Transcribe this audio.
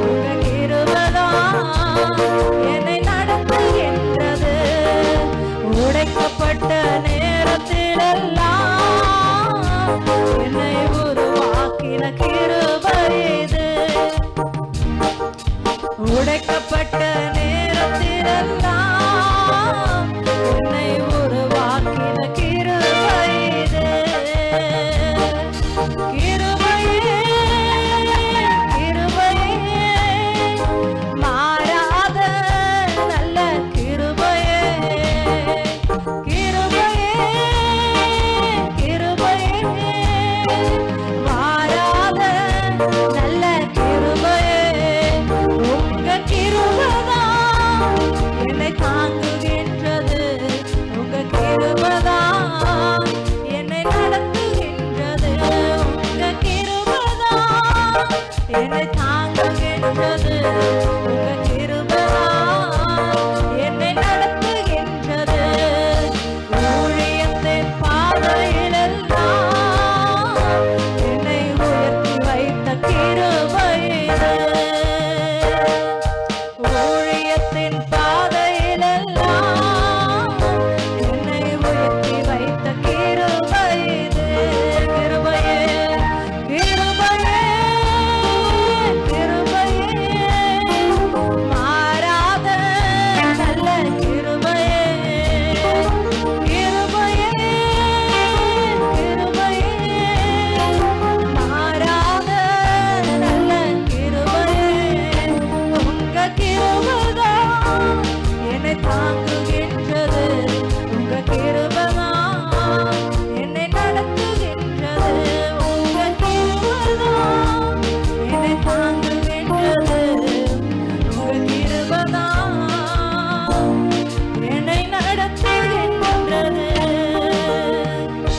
உங்க கிருபைதான் என்னை நடத்துகின்றது. உடைக்கப்பட்ட நேரத்திலெல்லாம் என்னை உருவாக்கின கிருபை இது. உடைக்கப்பட்ட நேரத்திலெல்லாம் என்னை உருவாக்கின கிருபை இது. கிருபையே கிருபையே மாறாத நல்ல கிருபையே. கிருபையே கிருபையே மாறாத நல்ல கிருபையே. உங்க கிருபைதான் என்னை தாங்குகின்றது. உங்க கிருபைதான் என்னை நடத்துகின்றது. உங்க கிருபைதான் என்னை தாங்குகின்றது.